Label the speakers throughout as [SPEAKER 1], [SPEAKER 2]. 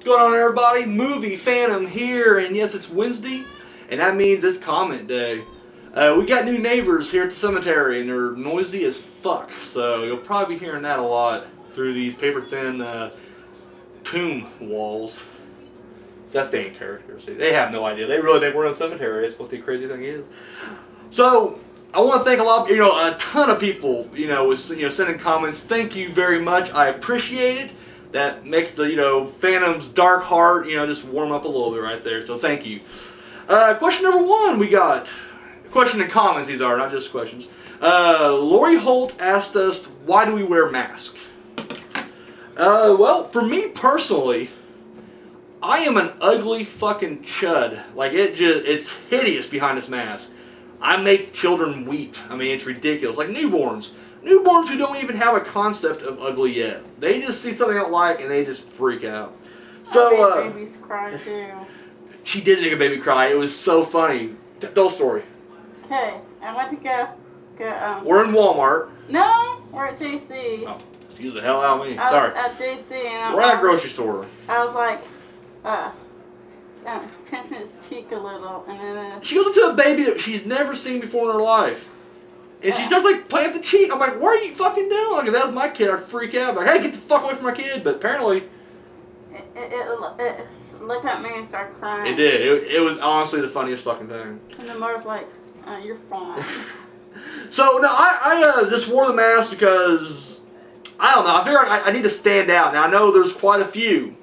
[SPEAKER 1] What's going on, everybody? Movie Phantom here, and yes, it's Wednesday, and that means it's comment day. We got new neighbors here at the cemetery, and they're noisy as fuck, so you'll probably be hearing that a lot through these paper-thin tomb walls. That's the main character. See, they have no idea. They really think we're in a cemetery. That's what the crazy thing is. So, I want to thank a ton of people, sending comments. Thank you very much. I appreciate it. That makes the, Phantom's dark heart, just warm up a little bit right there. So thank you. Question number one we got. Question and comments these are, not just questions. Lori Holt asked us, why do we wear masks? Well, for me personally, I am an ugly fucking chud. Like, it's hideous behind this mask. I make children weep. I mean, it's ridiculous. Like newborns. Newborns who don't even have a concept of ugly yet. They just see something they don't like and they just freak out. So,
[SPEAKER 2] I made babies cry too.
[SPEAKER 1] She did make a baby cry. It was so funny. Tell a story.
[SPEAKER 2] Okay, I went to go
[SPEAKER 1] We're in Walmart.
[SPEAKER 2] No, we're at JC.
[SPEAKER 1] Oh, excuse the hell out of me.
[SPEAKER 2] I
[SPEAKER 1] Sorry.
[SPEAKER 2] was at JC and
[SPEAKER 1] We're at a grocery store.
[SPEAKER 2] I was like, pinching his cheek a little, and then
[SPEAKER 1] She goes up to a baby that she's never seen before in her life. And she starts like playing with the cheek. I'm like, what are you fucking doing? Like, if that was my kid, I'd freak out. I'm like, hey, get the fuck away from my kid. But apparently,
[SPEAKER 2] it looked at me and started crying.
[SPEAKER 1] it did. It was honestly the funniest fucking thing.
[SPEAKER 2] And the mother's like, you're fine.
[SPEAKER 1] So, no, I just wore the mask because, I don't know, I figure I need to stand out. Now, I know there's quite a few,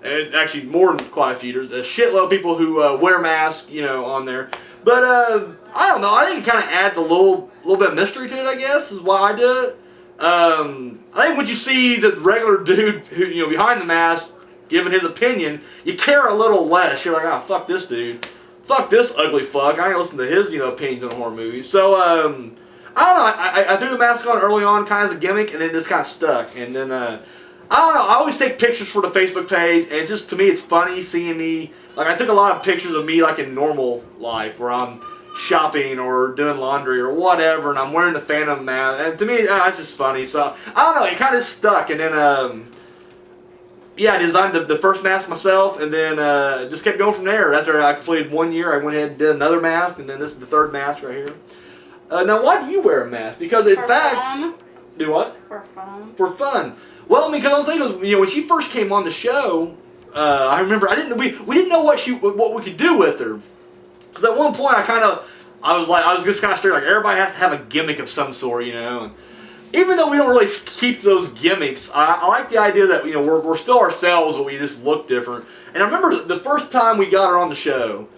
[SPEAKER 1] and actually more than quite a few. There's a shitload of people who wear masks, on there. But, I don't know, I think it kind of adds a little bit of mystery to it, I guess, is why I do it. I think when you see the regular dude who, behind the mask giving his opinion, you care a little less. You're like, oh, fuck this dude. Fuck this ugly fuck. I ain't listen to his, opinions on horror movies. So, I don't know. I threw the mask on early on, kind of as a gimmick, and then just kind of stuck. And then, I don't know. I always take pictures for the Facebook page, and just to me, it's funny seeing me. Like, I took a lot of pictures of me, like, in normal life, where I'm shopping or doing laundry or whatever, and I'm wearing the Phantom mask. And to me, it's just funny. So, I don't know. It kind of stuck. And then, I designed the first mask myself, and then just kept going from there. After I completed 1 year, I went ahead and did another mask, and then this is the third mask right here. Now, why do you wear a mask? Because, in fact...
[SPEAKER 2] Fun.
[SPEAKER 1] Do what?
[SPEAKER 2] For fun.
[SPEAKER 1] For fun. Well, I mean, because I was saying, when she first came on the show, I remember we didn't know what we could do with her. Because at one point, I was just kind of straight, like, everybody has to have a gimmick of some sort, and even though we don't really keep those gimmicks, I like the idea that, we're still ourselves, but we just look different. And I remember the first time we got her on the show,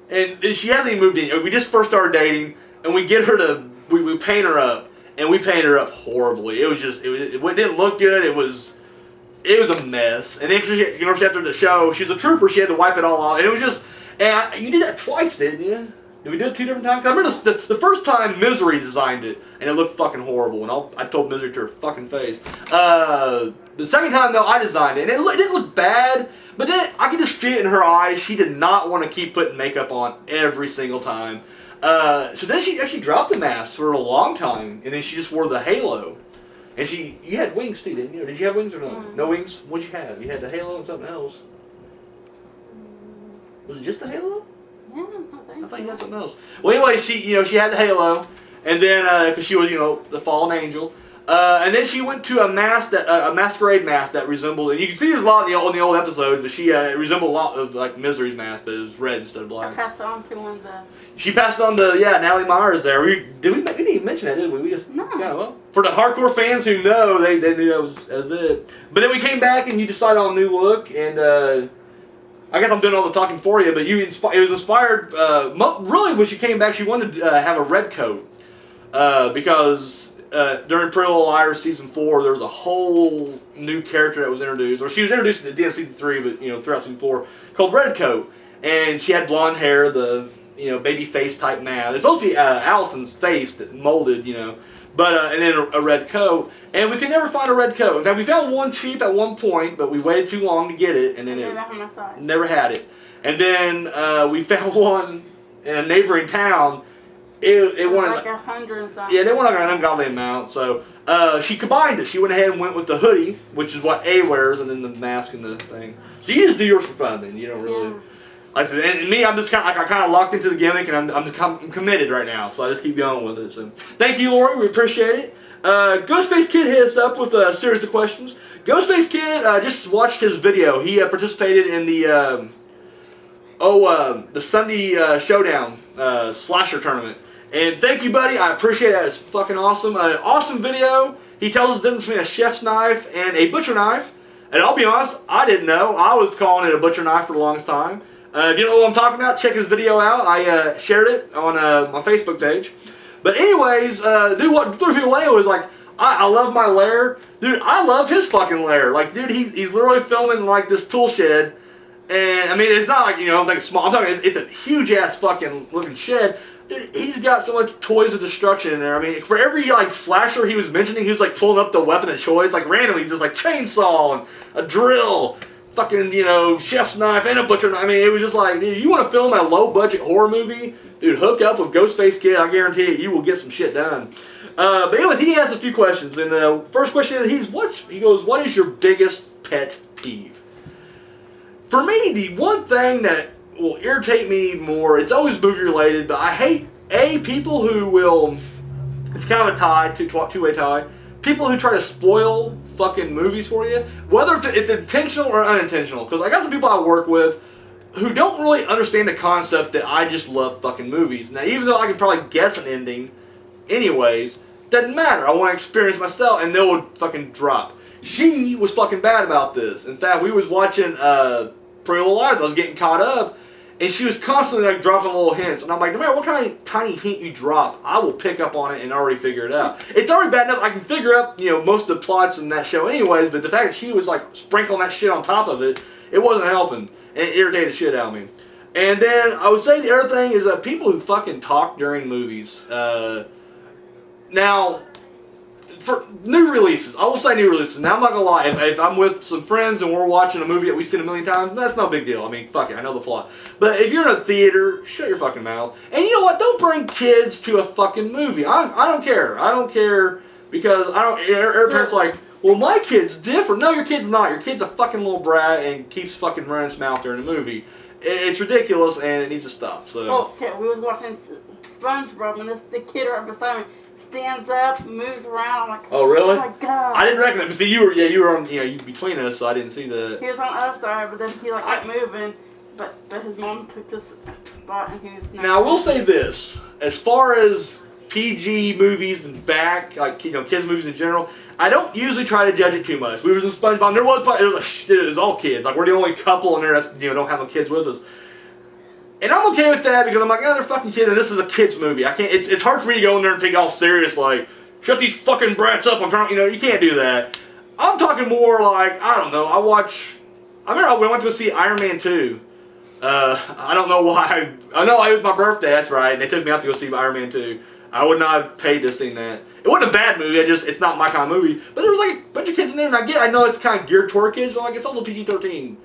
[SPEAKER 1] and she hasn't even moved in. We just first started dating, and we get her we paint her up, and we painted her up horribly. It was just, it didn't look good. It was a mess. And then she after the show, she's a trooper. She had to wipe it all off, and it was just, you did that twice, didn't you? Did we do it 2 different times? I remember the first time Misery designed it, and it looked fucking horrible, and I told Misery to her fucking face. The second time, though, I designed it, and it didn't look bad, but then I could just see it in her eyes. She did not want to keep putting makeup on every single time. So then she actually dropped the mask for a long time, and then she just wore the halo. And you had wings too, didn't you? Or did you have wings or no? No wings? What'd you have? You had the halo and something else. Was it just the halo?
[SPEAKER 2] Yeah,
[SPEAKER 1] I thought you had something else. Well, anyway, she had the halo, and then because she was, the fallen angel, and then she went to a masquerade mask that resembled, and you can see this a lot in the old episodes, but she resembled a lot of like Misery's mask, but it was red instead of black.
[SPEAKER 2] I passed it on to one of the...
[SPEAKER 1] She passed it on to Natalie Myers there. We didn't even mention that, did we? We just for the hardcore fans who know, they knew that was it. But then we came back and you decided on a new look, and I guess I'm doing all the talking for you, but it was inspired, really when she came back, she wanted to have a red coat, because during Pretty Little Liars Season 4, there was a whole new character that was introduced, or she was introduced at the end of Season 3, but, throughout Season 4, called Red Coat, and she had blonde hair, the, baby face type mask. It's supposed to be Allison's face that molded, but, and then a red coat, and we could never find a red coat. In fact, we found one cheap at one point, but we waited too long to get it, and then never had it. And then we found one in a neighboring town, It wanted
[SPEAKER 2] like 100 and something.
[SPEAKER 1] Yeah, they wanted like an ungodly amount. So she combined it. She went ahead and went with the hoodie, which is what A wears, and then the mask and the thing. So you just do yours for fun, then. You don't really.
[SPEAKER 2] Yeah.
[SPEAKER 1] Like I said, and me, I'm just kind of like I kind of locked into the gimmick, and I'm committed right now. So I just keep going with it. So thank you, Lori. We appreciate it. Ghostface Kid hit us up with a series of questions. Ghostface Kid just watched his video. He participated in the the Sunday Showdown slasher tournament. And thank you, buddy. I appreciate that. It's fucking awesome. Awesome video. He tells us the difference between a chef's knife and a butcher knife. And I'll be honest, I didn't know. I was calling it a butcher knife for the longest time. If you don't know what I'm talking about, check his video out. I shared it on my Facebook page. But anyways, dude, what threw me away was like, I love my lair. Dude, I love his fucking lair. Like, dude, he's literally filming like this tool shed. And I mean, it's not like, you know, like small. I'm talking, it's a huge ass fucking looking shed. Dude, he's got so much toys of destruction in there. I mean, for every like slasher he was mentioning, he was like pulling up the weapon of choice, like randomly, just like chainsaw and a drill, fucking, you know, chef's knife and a butcher knife. I mean, it was just like, dude, you want to film a low budget horror movie? Dude, hook up with Ghostface Kid. I guarantee you will get some shit done. But anyways, he has a few questions, and the first question is, he goes, what is your biggest pet peeve? For me, the one thing that will irritate me more, it's always movie related, but I hate people who will, it's kind of a tie, two-way tie, people who try to spoil fucking movies for you, whether it's intentional or unintentional, because I got some people I work with who don't really understand the concept that I just love fucking movies. Now, even though I can probably guess an ending anyways, doesn't matter, I want to experience myself, and they'll fucking drop. She was fucking bad about this. In fact, we was watching Pretty Little Liars, I was getting caught up, and she was constantly like dropping little hints, and I'm like, no matter what kind of tiny hint you drop, I will pick up on it and already figure it out. It's already bad enough I can figure out, you know, most of the plots in that show anyways, but the fact that she was like sprinkling that shit on top of it, it wasn't helping, and it irritated the shit out of me. And then I would say the other thing is that people who fucking talk during movies. Now, for new releases, I will say new releases. Now, I'm not gonna lie, if I'm with some friends and we're watching a movie that we've seen a million times, that's no big deal. I mean, fuck it, I know the plot. But if you're in a theater, shut your fucking mouth. And you know what? Don't bring kids to a fucking movie. I don't care. I don't care because I don't. Every parent's like, well, my kid's different. No, your kid's not. Your kid's a fucking little brat and keeps fucking running his mouth during the movie. It's ridiculous and it needs to stop. So.
[SPEAKER 2] Oh, okay, we was watching SpongeBob and the kid right beside me stands up, moves around. I'm like,
[SPEAKER 1] oh really?
[SPEAKER 2] Oh my god!
[SPEAKER 1] I didn't recognize. See, you were on, you between us, so I didn't see that.
[SPEAKER 2] He was on the other side, but then he like kept moving. But his mom took this spot, and he was.
[SPEAKER 1] Now I will say this: as far as PG movies and back, like kids movies in general, I don't usually try to judge it too much. We were in SpongeBob. There was it was all kids. Like we're the only couple in there that's don't have no kids with us. And I'm okay with that because I'm like, oh, they're fucking kids, and this is a kids movie. I can't. It's hard for me to go in there and take it all serious, like, shut these fucking brats up. I'm trying, you can't do that. I'm talking more like, I don't know. I remember I went to go see Iron Man 2. I don't know why. I know it was my birthday. That's right, and they took me out to go see Iron Man 2. I would not have paid to see that. It wasn't a bad movie. It's not my kind of movie. But there was like a bunch of kids in there, and I know it's kind of geared toward kids. So like, it's also PG-13.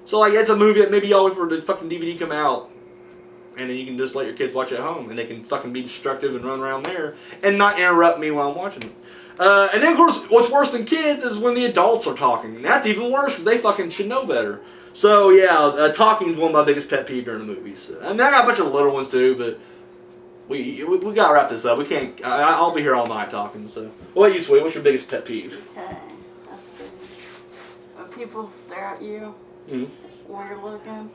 [SPEAKER 1] So like, it's a movie that maybe y'all wait for the fucking DVD come out. And then you can just let your kids watch it at home, and they can fucking be destructive and run around there, and not interrupt me while I'm watching it. And then of course, what's worse than kids is when the adults are talking, and that's even worse because they fucking should know better. So yeah, talking is one of my biggest pet peeves during the movies. I mean, I got a bunch of little ones too, but we gotta wrap this up. We can't. I'll be here all night talking. So, what about you, Sweet? What's your biggest pet peeve?
[SPEAKER 2] Okay, let's see. When people stare at you, while you're looking.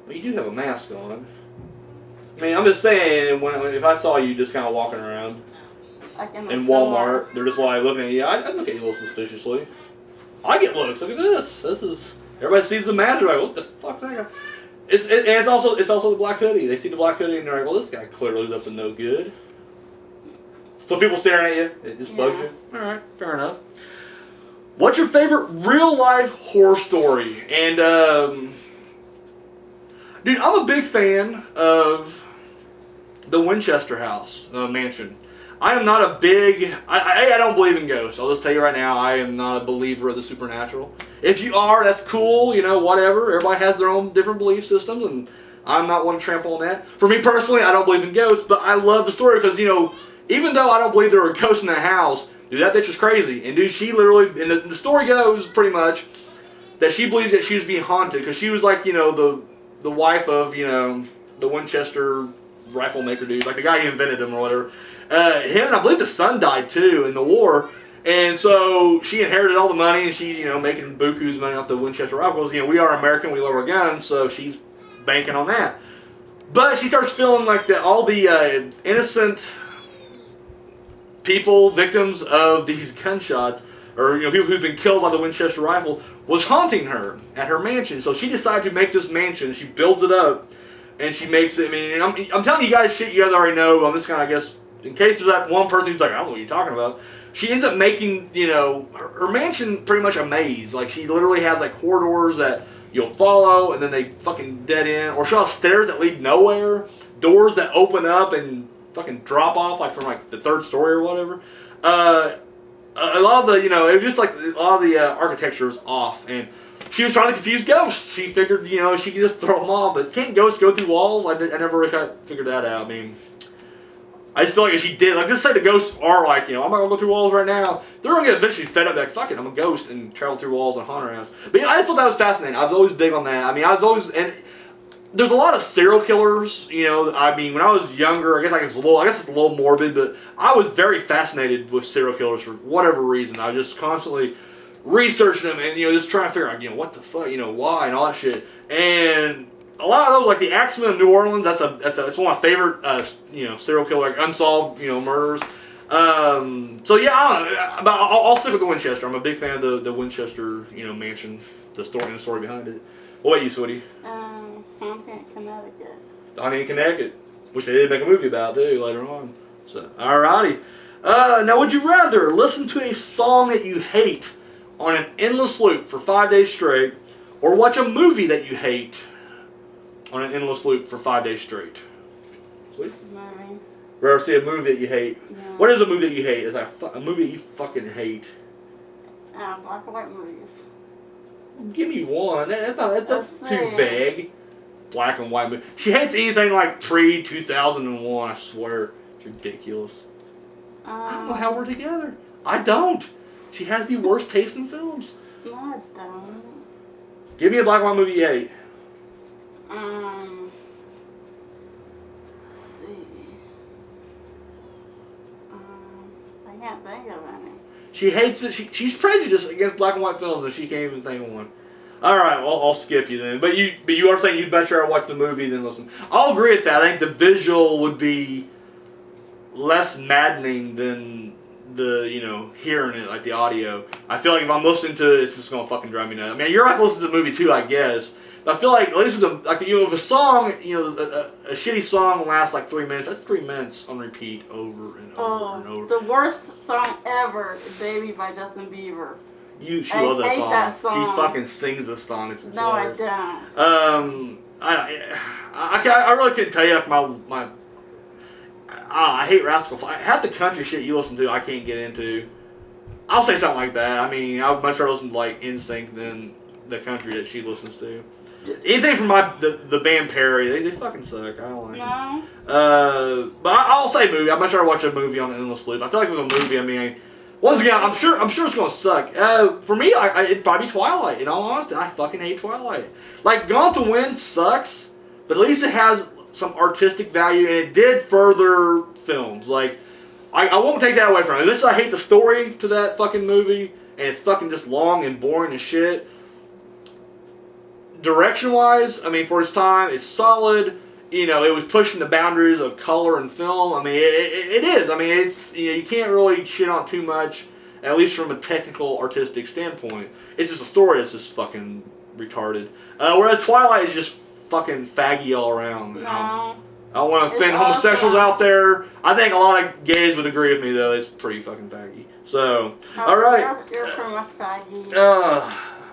[SPEAKER 1] Well, you do have a mask on. I mean, I'm just saying, if I saw you just kind of walking around
[SPEAKER 2] Like in
[SPEAKER 1] Walmart,
[SPEAKER 2] store.
[SPEAKER 1] They're just like looking at you. I'd look at you a little suspiciously. I get looks. Look at this. Everybody sees the mask. They're like, what the fuck's that guy? It's also the black hoodie. They see the black hoodie and they're like, well, this guy clearly is up to no good. So people staring at you, it just bugs you. All right, fair enough. What's your favorite real life horror story? And dude, I'm a big fan of the Winchester House mansion. I am not a big. I don't believe in ghosts. I'll just tell you right now, I am not a believer of the supernatural. If you are, that's cool. Whatever. Everybody has their own different belief systems, and I'm not one to trample on that. For me personally, I don't believe in ghosts, but I love the story because, even though I don't believe there were ghosts in that house, dude, that bitch was crazy. And dude, she literally, and the story goes pretty much that she believed that she was being haunted because she was like, the wife of, the Winchester rifle maker dude, like the guy who invented them or whatever. Him and I believe the son died too in the war. And so she inherited all the money, and she's, making buku's money off the Winchester rifles. We are American, we love our guns, so she's banking on that. But she starts feeling like that all the innocent people, victims of these gunshots, or people who've been killed by the Winchester rifle, was haunting her at her mansion. So she decided to make this mansion. She builds it up, and she makes it. I mean, I'm telling you guys shit you guys already know. On this kind of, I guess, in case there's that one person who's like, I don't know what you're talking about. She ends up making, her mansion pretty much a maze. Like, she literally has, like, corridors that you'll follow, and then they fucking dead end. Or she'll have stairs that lead nowhere. Doors that open up and fucking drop off, like, from, like, the third story or whatever. A lot of the, it was just, like, a lot of the architecture was off. And she was trying to confuse ghosts. She figured, she could just throw them off. But can't ghosts go through walls? I never really figured that out. I mean, I just feel like if she did, like, just say the ghosts are like, I'm not going to go through walls right now. They're going to get eventually fed up, like, fuck it, I'm a ghost and travel through walls and haunt her house. But I just thought that was fascinating. I was always big on that. I mean, and there's a lot of serial killers, I mean, when I was younger, I guess it's a little morbid, but I was very fascinated with serial killers for whatever reason. I was just constantly researching them and, just trying to figure out, what the fuck, why and all that shit. And a lot of those, like the Axemen of New Orleans, it's one of my favorite, serial killer, like unsolved, murders. So yeah, I don't know, but I'll stick with the Winchester. I'm a big fan of the Winchester, mansion, the story behind it. What about you, sweetie?
[SPEAKER 2] Haunting in Connecticut.
[SPEAKER 1] Haunting in Connecticut, which they did make a movie about too later on. So, alrighty. Now, would you rather listen to a song that you hate on an endless loop for 5 days straight, or watch a movie that you hate on an endless loop for 5 days straight? Sweet.
[SPEAKER 2] Movie.
[SPEAKER 1] Rather see a movie that you hate.
[SPEAKER 2] Yeah.
[SPEAKER 1] What is a movie that you hate? It's like a movie that you fucking hate.
[SPEAKER 2] Black and white movies.
[SPEAKER 1] Give me one. That's too
[SPEAKER 2] say.
[SPEAKER 1] vague. Black and white movie. She hates anything like pre-2001, I swear. It's ridiculous. I don't know how we're together. I don't. She has the worst taste in films.
[SPEAKER 2] No, I don't.
[SPEAKER 1] Give me a black and white movie you hate.
[SPEAKER 2] Let's see. I can't think of any.
[SPEAKER 1] She hates it. She's prejudiced against black and white films, and she can't even think of one. All right, well, I'll skip you then. But you are saying you'd much rather watch the movie than listen. I'll agree with that. I think the visual would be less maddening than the hearing it, like the audio. I feel like if I'm listening to it, it's just gonna fucking drive me nuts. I mean, you're right to listen to the movie too, I guess. But I feel like at least with if a song, a shitty song will last like 3 minutes. That's 3 minutes on repeat over and over and over.
[SPEAKER 2] The worst song ever, "Baby" by Justin Bieber.
[SPEAKER 1] She loves that
[SPEAKER 2] hate
[SPEAKER 1] song.
[SPEAKER 2] that song.
[SPEAKER 1] She fucking sings this song. It's
[SPEAKER 2] No,
[SPEAKER 1] hilarious.
[SPEAKER 2] I don't.
[SPEAKER 1] I really couldn't tell you if my I hate Rascal Flatts. Half the country shit you listen to, I can't get into. I'll say something like that. I mean, I would much rather listen to like NSYNC than the country that she listens to. Anything from the band Perry, they fucking suck. I don't like them.
[SPEAKER 2] No.
[SPEAKER 1] But I'll say movie. I'd much rather watch a movie on an endless loop. I feel like with a movie, I mean, once again, I'm sure it's gonna suck. For me, it'd probably be Twilight. In all honesty, I fucking hate Twilight. Like, Gone to Win sucks, but at least it has some artistic value, and it did further films. Like, I won't take that away from it. At least I hate the story to that fucking movie, and it's fucking just long and boring as shit. Direction-wise, I mean, for its time, it's solid. It was pushing the boundaries of color and film. I mean, it is. I mean, it's you can't really shit on too much, at least from a technical, artistic standpoint. It's just a story that's just fucking retarded. Whereas Twilight is just fucking faggy all around.
[SPEAKER 2] No.
[SPEAKER 1] I don't want to offend homosexuals out there. I think a lot of gays would agree with me, though. It's pretty fucking faggy. So, all right.
[SPEAKER 2] You're pretty much faggy.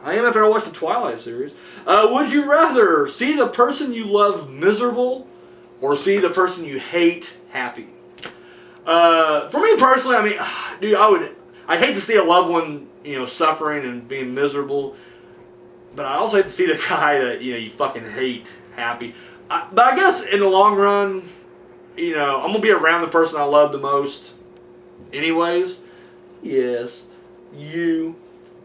[SPEAKER 1] I am after I watched the Twilight series. Would you rather see the person you love miserable or see the person you hate happy? For me personally, I mean, dude, I'd hate to see a loved one, suffering and being miserable. But I also hate to see the guy that, you fucking hate happy. But I guess in the long run, you know, I'm gonna be around the person I love the most, anyways. Yes, you,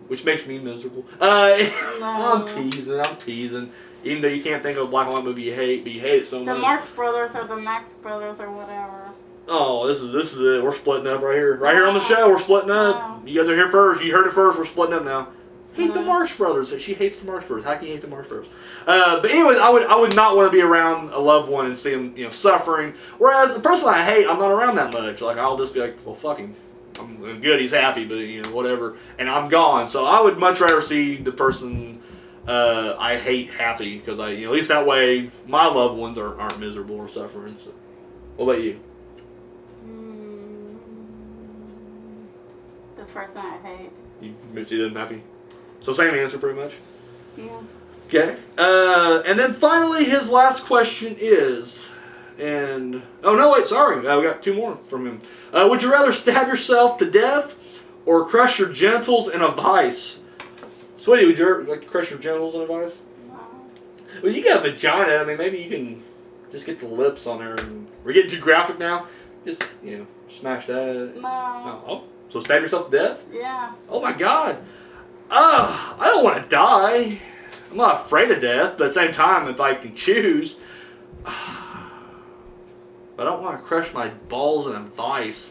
[SPEAKER 1] which makes me miserable. I'm teasing. Even though you can't think of a black and white movie you hate, but you hate it so much.
[SPEAKER 2] The Marx Brothers or the Max Brothers or whatever.
[SPEAKER 1] Oh, this is it. We're splitting up right here. Right here on the show, we're splitting up.
[SPEAKER 2] Wow.
[SPEAKER 1] You guys are here first. You heard it first. We're splitting up now. Hate the
[SPEAKER 2] Mhm.
[SPEAKER 1] Marx Brothers. She hates the Marx Brothers. How can you hate the Marx Brothers? But anyways, I would not want to be around a loved one and see them, you know, suffering. Whereas the person I hate, I'm not around that much. Like, I'll just be like, well, fuck him. I'm good. He's happy, but you know, whatever. And I'm gone. So I would much rather see the person I hate happy, because at least that way my loved ones aren't miserable or suffering. So, what about you?
[SPEAKER 2] The person I hate.
[SPEAKER 1] You didn't happy. So same answer, pretty much.
[SPEAKER 2] Yeah.
[SPEAKER 1] Okay. And then finally, his last question is, and oh no, wait, sorry, we got two more from him. Would you rather stab yourself to death or crush your genitals in a vice? Sweetie, would you like to crush your genitals in a vice?
[SPEAKER 2] No.
[SPEAKER 1] Well, you got a vagina. I mean, maybe you can just get the lips on there. And we're getting too graphic now. Just smash that.
[SPEAKER 2] No.
[SPEAKER 1] Oh, so stab yourself to death?
[SPEAKER 2] Yeah.
[SPEAKER 1] Oh my God. I don't want to die. I'm not afraid of death, but at the same time, if I can choose, I don't want to crush my balls in a vice.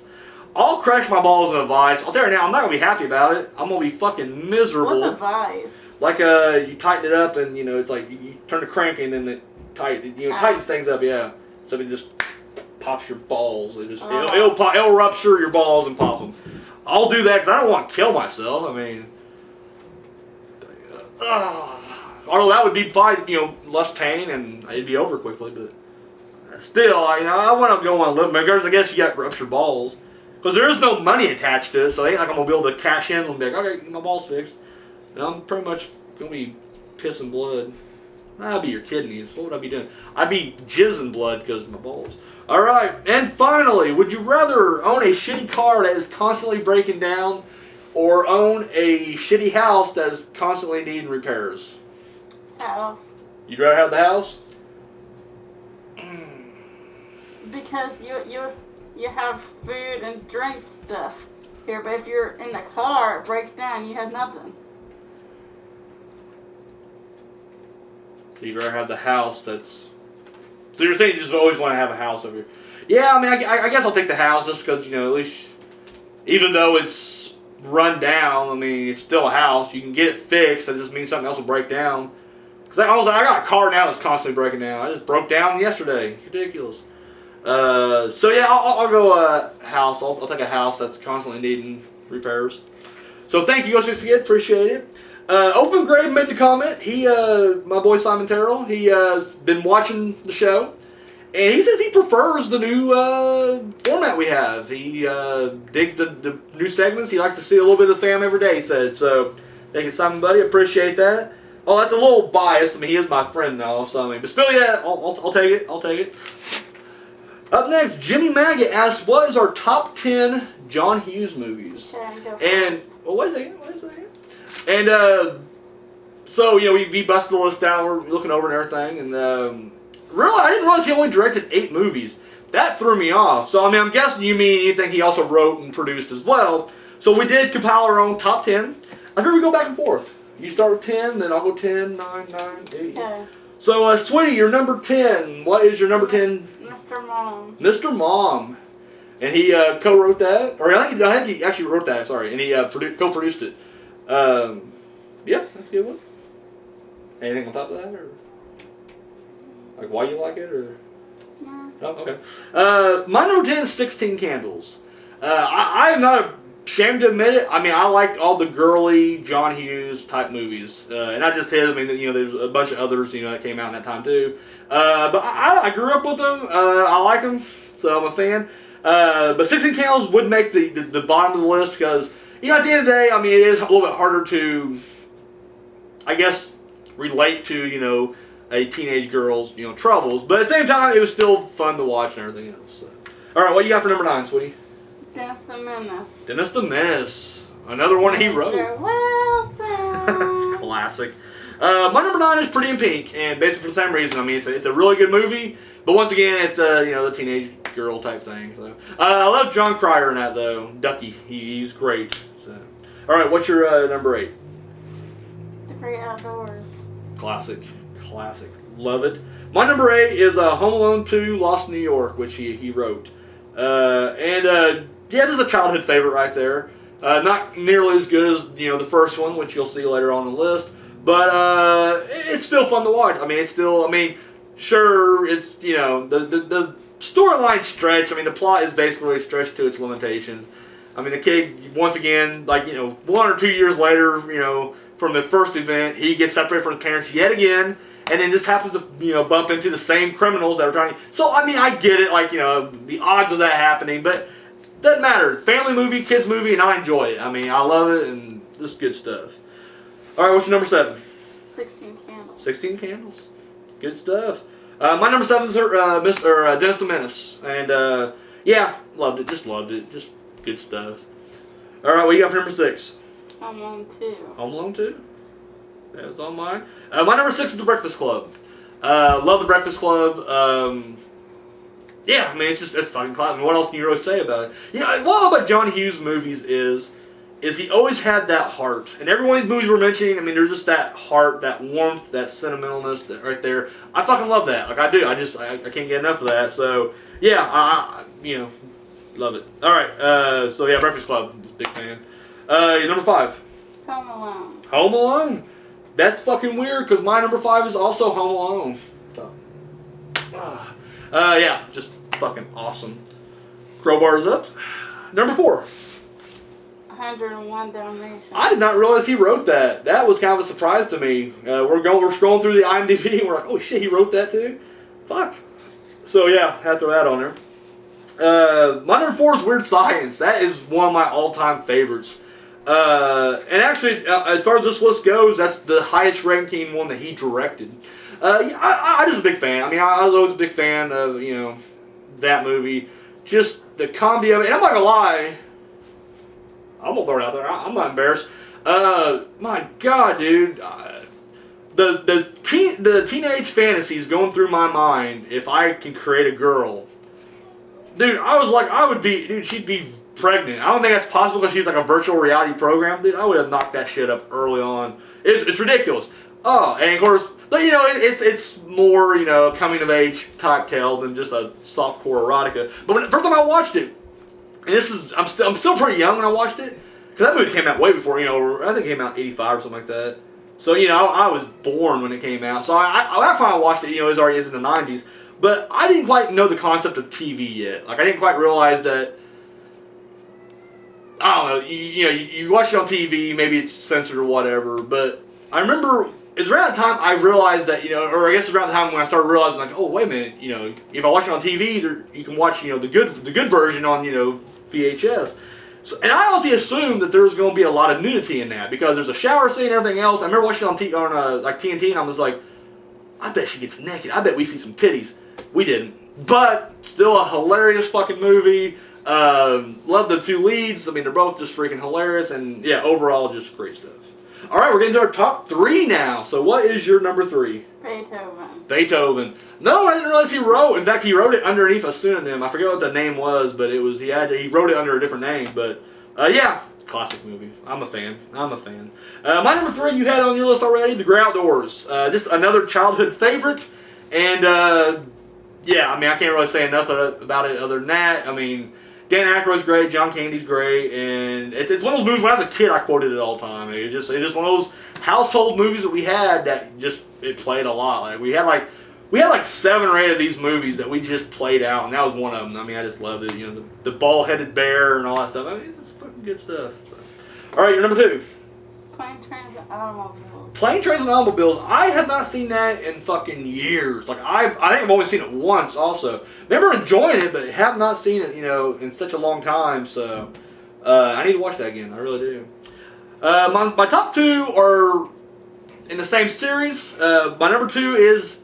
[SPEAKER 1] I'll crush my balls in a vice. I'll tell you now, I'm not going to be happy about it. I'm going to be fucking miserable.
[SPEAKER 2] What's a vice?
[SPEAKER 1] Like, you tighten it up and, it's like you turn the crank and then it tightens things up, yeah. So it just pops your balls. It'll rupture your balls and pop them. I'll do that because I don't want to kill myself. I mean, although that would be probably, less pain and it'd be over quickly, but still, I want to go on a little bit because I guess you got ruptured balls. Because there is no money attached to it, so it ain't like I'm going to be able to cash in and be like, okay, my ball's fixed. And I'm pretty much going to be pissing blood. That'd be your kidneys. What would I be doing? I'd be jizzing blood because of my balls. Alright, and finally, would you rather own a shitty car that is constantly breaking down or own a shitty house that is constantly needing repairs?
[SPEAKER 2] House.
[SPEAKER 1] You'd rather have the house?
[SPEAKER 2] Because you have food and drink stuff here, but if you're in the car, it breaks down, you have nothing.
[SPEAKER 1] So you'd rather have the house that's... So you're saying you just always want to have a house over here? Yeah, I mean, I guess I'll take the house just because, at least... Even though it's run down, I mean, it's still a house. You can get it fixed. That just means something else will break down. Because I got a car now that's constantly breaking down. I just broke down yesterday. It's ridiculous. So yeah, I'll go house. I'll take a house that's constantly needing repairs. So thank you, guys, appreciate it. Open Grave made the comment. He, my boy Simon Terrell, he been watching the show, and he says he prefers the new format we have. He digs the new segments. He likes to see a little bit of the fam every day. He said so. Thank you, Simon, buddy. Appreciate that. Oh, that's a little biased. I mean, he is my friend now, so I mean, but still, yeah, I'll take it. I'll take it. Up next, Jimmy Maggot asks, what is our top 10 John Hughes movies?
[SPEAKER 2] Okay, go
[SPEAKER 1] And,
[SPEAKER 2] first.
[SPEAKER 1] well, wait a second. And, so, we busted the list down, we're looking over and everything, and, really, I didn't realize he only directed 8 movies. That threw me off. So, I mean, I'm guessing you mean anything he also wrote and produced as well. So, we did compile our own top 10. I figured we go back and forth. You start with 10, then I'll go 10, 9, 8.
[SPEAKER 2] Okay.
[SPEAKER 1] So, Sweetie, your number 10. What is your number 10?
[SPEAKER 2] Mr. Mom.
[SPEAKER 1] Mr. Mom. And he co-wrote that. Or I think he actually wrote that, sorry. And he co-produced it. Yeah, that's a good one. Anything on top of that? Or like why you like it? Or
[SPEAKER 2] Yeah.
[SPEAKER 1] oh, okay. My number 10 is 16 Candles. I am not ashamed to admit it. I mean, I liked all the girly John Hughes type movies. And not just his. I mean, there's a bunch of others, that came out in that time too. But I grew up with them. I like them. So I'm a fan. But 16 Candles would make the bottom of the list because, at the end of the day, I mean, it is a little bit harder to, I guess, relate to, a teenage girl's, troubles. But at the same time, it was still fun to watch and everything else. So. All right, what you got for number 9, sweetie?
[SPEAKER 2] Dennis the Menace.
[SPEAKER 1] Dennis the Menace. Another one he wrote.
[SPEAKER 2] Mr. Wilson.
[SPEAKER 1] That's classic. My number 9 is Pretty in Pink, and basically for the same reason. I mean, it's a really good movie, but once again, it's the teenage girl type thing. So I love John Cryer in that though. Ducky, he's great. So, all right, what's your number 8?
[SPEAKER 2] The Great Outdoors.
[SPEAKER 1] Classic, love it. My number 8 is Home Alone 2: Lost in New York, which he wrote, yeah, this is a childhood favorite right there. Not nearly as good as the first one, which you'll see later on the list. But it's still fun to watch. I mean, sure, it's the storyline stretch. I mean, the plot is basically stretched to its limitations. I mean, the kid once again, 1 or 2 years later, from the first event, he gets separated from his parents yet again, and then just happens to bump into the same criminals that are trying. So I mean, I get it, the odds of that happening, but doesn't matter. Family movie, kids movie, and I enjoy it. I mean, I love it, and just good stuff. All right, what's your number 7?
[SPEAKER 2] 16 Candles.
[SPEAKER 1] 16 Candles. Good stuff. My number 7 is Mr. Dennis the Menace. And, yeah, loved it. Just loved it. Just good stuff. All right, what you got for number 6?
[SPEAKER 2] Home Alone 2.
[SPEAKER 1] Home Alone 2? That was on mine. My number 6 is The Breakfast Club. Love The Breakfast Club. Yeah, I mean, it's fucking classic. I mean, what else can you really say about it? What I love about John Hughes movies is he always had that heart. And every one of these movies we're mentioning, I mean, there's just that heart, that warmth, that sentimentalness that right there. I fucking love that. I do. I can't get enough of that. So, yeah, I love it. All right, so yeah, Breakfast Club, big fan. Number 5.
[SPEAKER 2] Home Alone.
[SPEAKER 1] Home Alone? That's fucking weird, because my number 5 is also Home Alone. Yeah, just fucking awesome. Crowbars up. Number 4.
[SPEAKER 2] 101 Dalmatians.
[SPEAKER 1] I did not realize he wrote that. That was kind of a surprise to me. We're scrolling through the IMDb and we're like, oh shit, he wrote that too? Fuck. So yeah, had to throw that on there. My number 4 is Weird Science. That is one of my all-time favorites. And actually, as far as this list goes, that's the highest ranking one that he directed. I'm just a big fan. I mean, I was always a big fan of, that movie. Just the comedy of it. And I'm not gonna lie, I'm gonna throw it out there. I'm not embarrassed. My God, dude. The teenage fantasies going through my mind if I can create a girl. Dude, I was like, she'd be pregnant. I don't think that's possible because she's like a virtual reality program. Dude, I would have knocked that shit up early on. It's ridiculous. Oh, and of course, but it's more, coming of age type tale than just a softcore erotica. But first time I watched it, and I'm still pretty young when I watched it, because that movie came out way before, I think it came out in 85 or something like that. So, I was born when it came out. So I finally watched it, it was already in the 90s. But I didn't quite know the concept of TV yet. Like, I didn't quite realize that, I don't know, you watch it on TV, maybe it's censored or whatever, but I remember it's around the time I realized that, or I guess it's around the time when I started realizing, like, oh, wait a minute, if I watch it on TV, you can watch, the good version on, VHS. So, and I honestly assumed that there was going to be a lot of nudity in that, because there's a shower scene and everything else. I remember watching it on TNT, and I was like, I bet she gets naked. I bet we see some titties. We didn't. But, still a hilarious fucking movie. Love the 2 leads. I mean, they're both just freaking hilarious, and yeah, overall, just great stuff. All right, we're getting to our top 3 now. So what is your number 3? Beethoven. No, I didn't realize he wrote. In fact, he wrote it underneath a pseudonym. I forget what the name was, but he wrote it under a different name. But yeah, classic movie. I'm a fan. My number 3 you had on your list already, The Great Outdoors. Just another childhood favorite, and yeah, I mean, I can't really say enough about it other than that. I mean, Dan Aykroyd's great, John Candy's great, and it's one of those movies. When I was a kid, I quoted it all the time. It's just one of those household movies that we had that it played a lot. Like we had like 7 or 8 of these movies that we just played out, and that was one of them. I mean, I just loved it. The bald-headed bear and all that stuff. I mean, it's just fucking good stuff. So. All right, your number 2.
[SPEAKER 2] Plane, Trains, and Automobiles.
[SPEAKER 1] Plane, Trains, and Automobiles. I have not seen that in fucking years. Like I think I've only seen it once. Also, remember enjoying it, but have not seen it. In such a long time. So I need to watch that again. I really do. My top 2 are in the same series. My number 2 is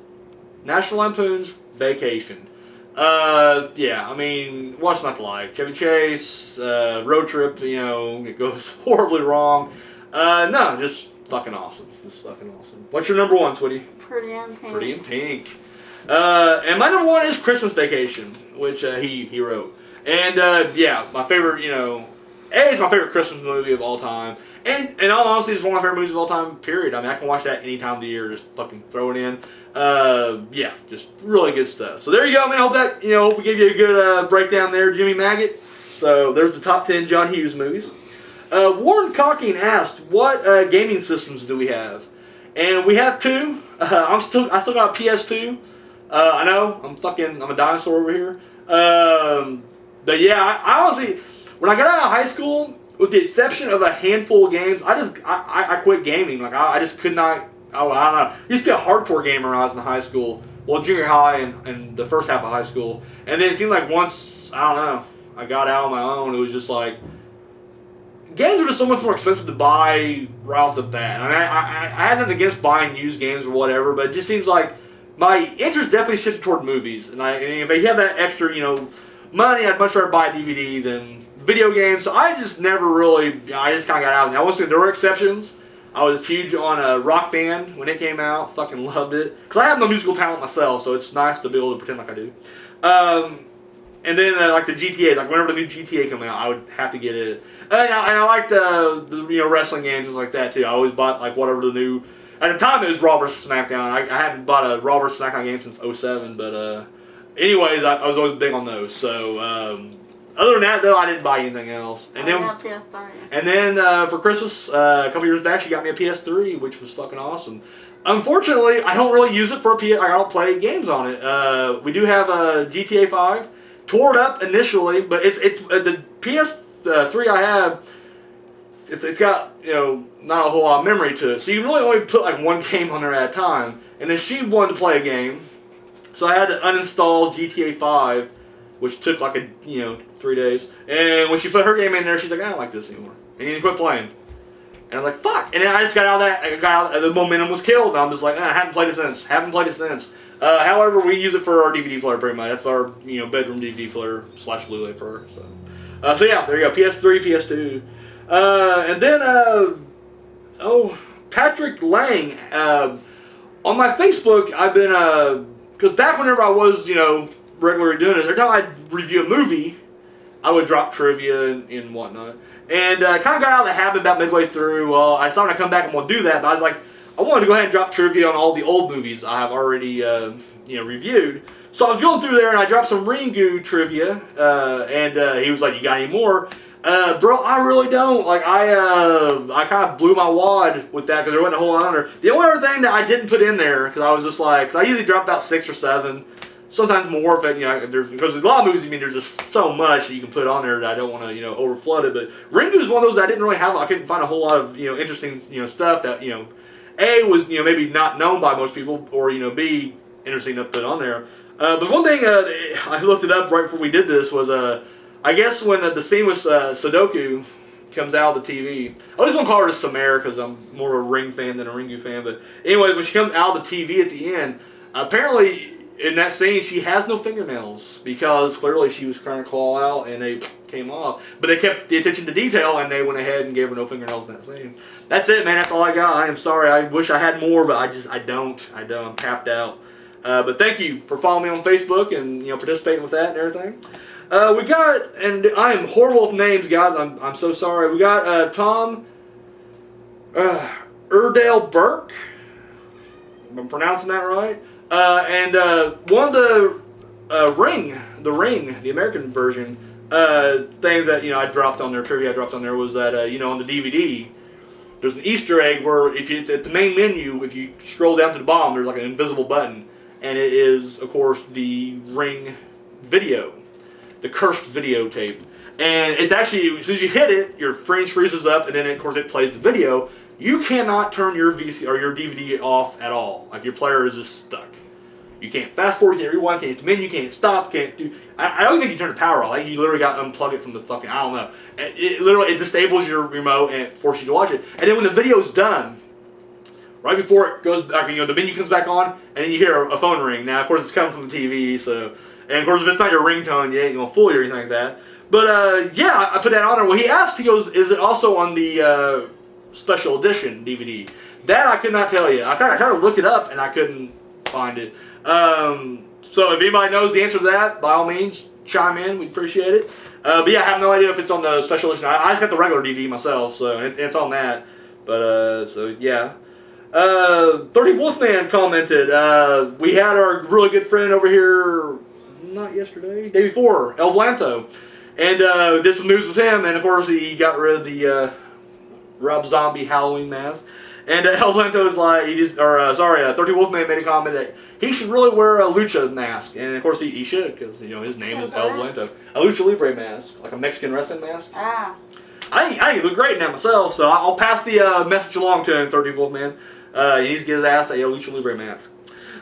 [SPEAKER 1] National Lampoon's Vacation. Yeah, I mean, what's not to like? Chevy Chase, road trip. It goes horribly wrong. No, just fucking awesome. Just fucking awesome. What's your number one, Sweetie?
[SPEAKER 2] Pretty in Pink.
[SPEAKER 1] Pretty in Pink. And my number one is Christmas Vacation, which he wrote. And yeah, my favorite, it's my favorite Christmas movie of all time. And in all honesty, it's one of my favorite movies of all time, period. I mean, I can watch that any time of the year, just fucking throw it in. Yeah, just really good stuff. So there you go, man. Hope that, hope we gave you a good breakdown there, Jimmy Maggot. So there's the top 10 John Hughes movies. Warren Cocking asked, what gaming systems do we have? And we have two. I still got a PS2. I know, I'm a dinosaur over here. But yeah, I honestly, when I got out of high school, with the exception of a handful of games, I quit gaming. Like I just could not. I don't know. I used to be a hardcore gamer when I was in high school. Well, junior high and the first half of high school. And then it seemed like once, I don't know, I got out on my own, it was just like, games are just so much more expensive to buy right off the bat. I mean, I had nothing against buying used games or whatever, but it just seems like my interest definitely shifted toward movies. And if I have that extra, money, I'd much rather buy a DVD than video games. So I just never really, I just kind of got out. Now, there were exceptions. I was huge on Rock Band when it came out. Fucking loved it. Because I have no musical talent myself, so it's nice to be able to pretend like I do. And then like the GTA, like whenever the new GTA come out, I would have to get it. And I liked the wrestling games and like that too. I always bought like whatever the new. At the time it was Raw vs SmackDown. I hadn't bought a Raw vs SmackDown game since 2007, but anyways, I was always big on those. So other than that though, I didn't buy anything else. And then
[SPEAKER 2] PS3.
[SPEAKER 1] And then for Christmas a couple years back, she got me a PS3, which was fucking awesome. Unfortunately, I don't really use it for a PS. I don't play games on it. We do have a GTA 5. Tore it up initially, but it's the PS3 I have. It's got not a whole lot of memory to it, so you can really only put like one game on there at a time. And then she wanted to play a game, so I had to uninstall GTA 5, which took like 3 days. And when she put her game in there, she's like, I don't like this anymore, and you quit playing. And I was like, fuck. And then I just got out of that. The momentum was killed. And I'm just like, I haven't played it since. However, we use it for our DVD player pretty much. That's our bedroom DVD player / Blu-ray player. So yeah, there you go. PS3, PS2, and then Patrick Lang on my Facebook. I've been because back whenever I was regularly doing this, every time I'd review a movie, I would drop trivia and whatnot. And kind of got out of the habit about midway through. I decided when I come back I'm going to do that, but I was like, I wanted to go ahead and drop trivia on all the old movies I have already reviewed. So I was going through there and I dropped some Ringu trivia, and he was like, you got any more? Bro, I really don't. Like, I kind of blew my wad with that because there wasn't a whole lot on there. The only other thing that I didn't put in there, because I was just like, cause I usually drop about 6 or 7. Sometimes more if it, because a lot of movies, there's just so much that you can put on there that I don't want to, overflood it. But Ringu is one of those that I didn't really have. I couldn't find a whole lot of, interesting, stuff that, A, was, maybe not known by most people, or, B, interesting enough to put on there. But one thing, I looked it up right before we did this, was, I guess when the scene with Sudoku comes out of the TV, I just want to call her Samara because I'm more of a Ring fan than a Ringu fan. But anyways, when she comes out of the TV at the end, apparently in that scene she has no fingernails because clearly she was trying to claw out and they came off. But they kept the attention to detail and they went ahead and gave her no fingernails in that scene. That's it, man. That's all I got. I am sorry. I wish I had more, but I don't. I'm tapped out. But thank you for following me on Facebook and participating with that and everything. We got, and I am horrible with names, guys. I'm so sorry. We got Tom Erdale Burke. If I'm pronouncing that right. And one of the Ring, the American version, things that I dropped on there, trivia I dropped on there was that on the DVD, there's an Easter egg where if you at the main menu, if you scroll down to the bottom, there's like an invisible button, and it is of course the Ring video, the cursed videotape, and it's actually as soon as you hit it, your frame freezes up, and then of course it plays the video. You cannot turn your VC or your DVD off at all. Like your player is just stuck. You can't fast forward, you can't rewind, can't hit the menu, you can't stop, can't do. I don't think you turn the power off. Like you literally got to unplug it from the fucking. I don't know. It literally disables your remote and it forces you to watch it. And then when the video's done, right before it goes, the menu comes back on, and then you hear a phone ring. Now, of course, it's coming from the TV, so and of course, if it's not your ringtone, you ain't gonna fool you or anything like that. But yeah, I put that on there. Well, he asked. He goes, "Is it also on the special edition DVD. That I could not tell you. I tried to look it up and I couldn't find it. So if anybody knows the answer to that, by all means, chime in. We'd appreciate it. But yeah, I have no idea if it's on the special edition. I just got the regular DVD myself, so it's on that. But so yeah. 30 Wolfman commented, we had our really good friend over here, not yesterday, day before, El Blanto, and did some news with him, and of course he got rid of the Rob Zombie Halloween mask. And El Blanto is like, 30 Wolfman made a comment that he should really wear a lucha mask, and of course he should, because his name is El Blanto. A lucha libre mask, like a Mexican wrestling mask.
[SPEAKER 2] Ah.
[SPEAKER 1] I think he look great in that myself, so I'll pass the message along to him, 30 Wolfman. He needs to get his ass a lucha libre mask.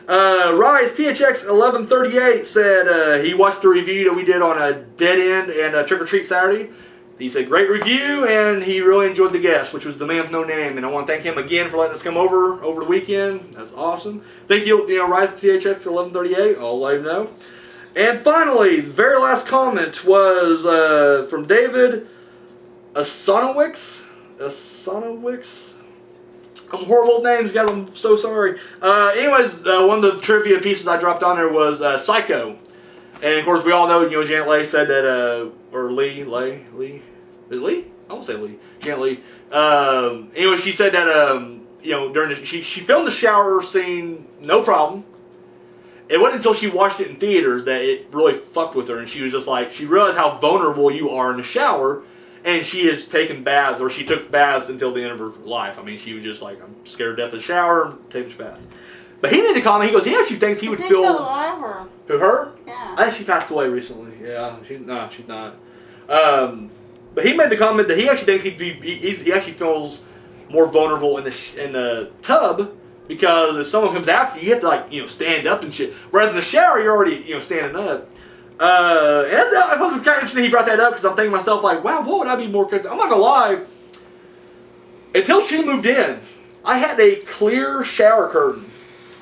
[SPEAKER 1] Rise THX 1138 said he watched the review that we did on a Dead End and Trick or Treat Saturday. He said great review, and he really enjoyed the guest, which was the man with no name. And I want to thank him again for letting us come over the weekend. That's awesome. Thank you, Rise THX 1138. I'll let him know. And finally, the very last comment was from David Asanowicz. I'm horrible at names, guys. I'm so sorry. Anyways, one of the trivia pieces I dropped on there was Psycho. And of course, we all know, Janet Leigh said that, or Lee? Is it Lee? I won't say Lee. Janet Leigh. Anyway, she said that, during she filmed the shower scene, no problem. It wasn't until she watched it in theaters that it really fucked with her, and she was just like, she realized how vulnerable you are in the shower, and she has taken baths, or she took baths until the end of her life. I mean, she was just like, I'm scared to death of the shower, take this bath. But he made a comment, he goes, he actually thinks he would feel...
[SPEAKER 2] She's still alive, or...
[SPEAKER 1] Who, her?
[SPEAKER 2] Yeah.
[SPEAKER 1] I think she passed away recently. Yeah, she's not. But he made the comment that he actually thinks he actually feels more vulnerable in the tub, because if someone comes after you, you have to stand up and shit. Whereas in the shower, you're already standing up. And I thought it was kind of interesting he brought that up, because I'm thinking to myself like, wow, what would I be more comfortable? I'm not gonna lie. Until she moved in, I had a clear shower curtain.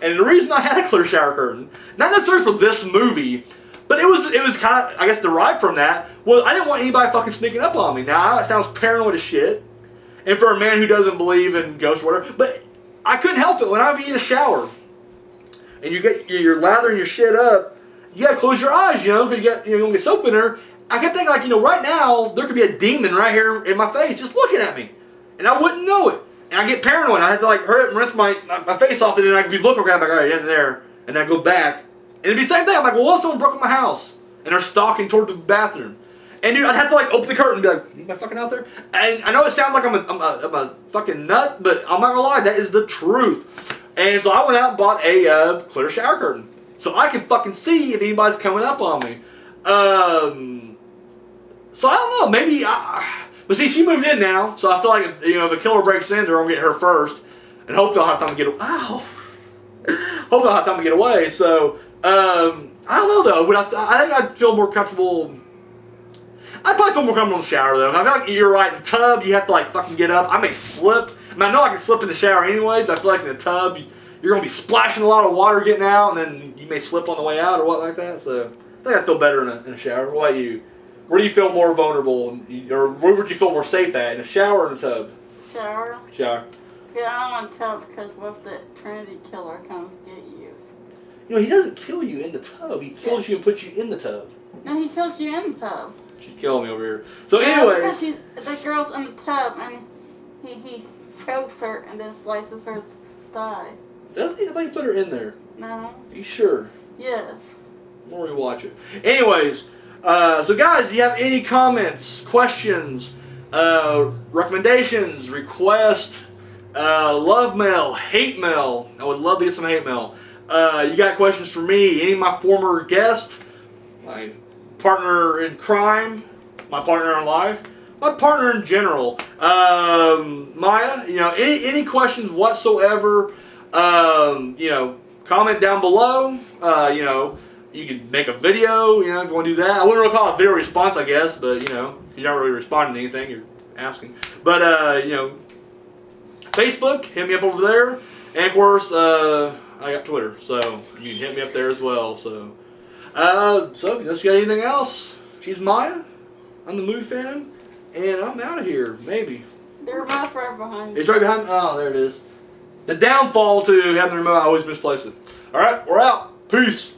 [SPEAKER 1] And the reason I had a clear shower curtain, not necessarily for this movie, but it was kind of, I guess, derived from that, was I didn't want anybody fucking sneaking up on me. Now, that sounds paranoid as shit, and for a man who doesn't believe in ghosts or whatever, but I couldn't help it. When I'd be in a shower, and you're lathering your shit up, you gotta close your eyes, because you're gonna get soap in there. I kept thinking, right now, there could be a demon right here in my face just looking at me, and I wouldn't know it. And I get paranoid. I have to hurry up and rinse my face off, and then I'd be looking around like, all right, in there, and I'd go back. And it'd be the same thing. I'm like, well, what if someone broke in my house and they're stalking toward the bathroom? And dude, I'd have to open the curtain and be like, am I fucking out there? And I know it sounds like I'm a fucking nut, but I'm not gonna lie, that is the truth. And so I went out and bought a clear shower curtain, so I can fucking see if anybody's coming up on me. So I don't know, maybe but see, she moved in now, so I feel like, if a killer breaks in, they're going to get her first, and hope they'll have time to get away. Ow! Hope they'll have time to get away, so, I don't know, though, but I think I'd feel more comfortable. I'd probably feel more comfortable in the shower, though. I feel like you're right, in the tub, you have to, fucking get up. I may slip. I know I can slip in the shower anyway, but I feel like in the tub, you're going to be splashing a lot of water getting out, and then you may slip on the way out or what like that, so I think I'd feel better in a shower. What about you? Where do you feel more vulnerable, or where would you feel more safe at, in a shower or in a tub?
[SPEAKER 2] Shower.
[SPEAKER 1] Shower.
[SPEAKER 2] Yeah, I don't want to tub, because what if the Trinity Killer comes get you?
[SPEAKER 1] He doesn't kill you in the tub. He kills you and puts you in the tub.
[SPEAKER 2] No, he kills you in the tub.
[SPEAKER 1] She's killing me over here. So
[SPEAKER 2] yeah,
[SPEAKER 1] anyway.
[SPEAKER 2] Because the girl's in the tub, and he chokes her and then slices her thigh.
[SPEAKER 1] Does he? I think he put her in there.
[SPEAKER 2] No.
[SPEAKER 1] Are you sure?
[SPEAKER 2] Yes.
[SPEAKER 1] We'll rewatch it. Anyways. So guys, do you have any comments, questions, recommendations, requests, love mail, hate mail? I would love to get some hate mail. You got questions for me, any of my former guests, my partner in crime, my partner in life, my partner in general, Maya, any questions whatsoever, comment down below, you can make a video, if you want to do that. I wouldn't really call it a video response, I guess, but, you're not really responding to anything, you're asking. But, Facebook, hit me up over there. And, of course, I got Twitter, so you can hit me up there as well. So if you got anything else, she's Maya. I'm the Movie Fan, and I'm out of here, maybe.
[SPEAKER 2] The remote's right behind you.
[SPEAKER 1] It's right behind. Oh, there it is. The downfall to having the remote, I always misplace it. All right, we're out. Peace.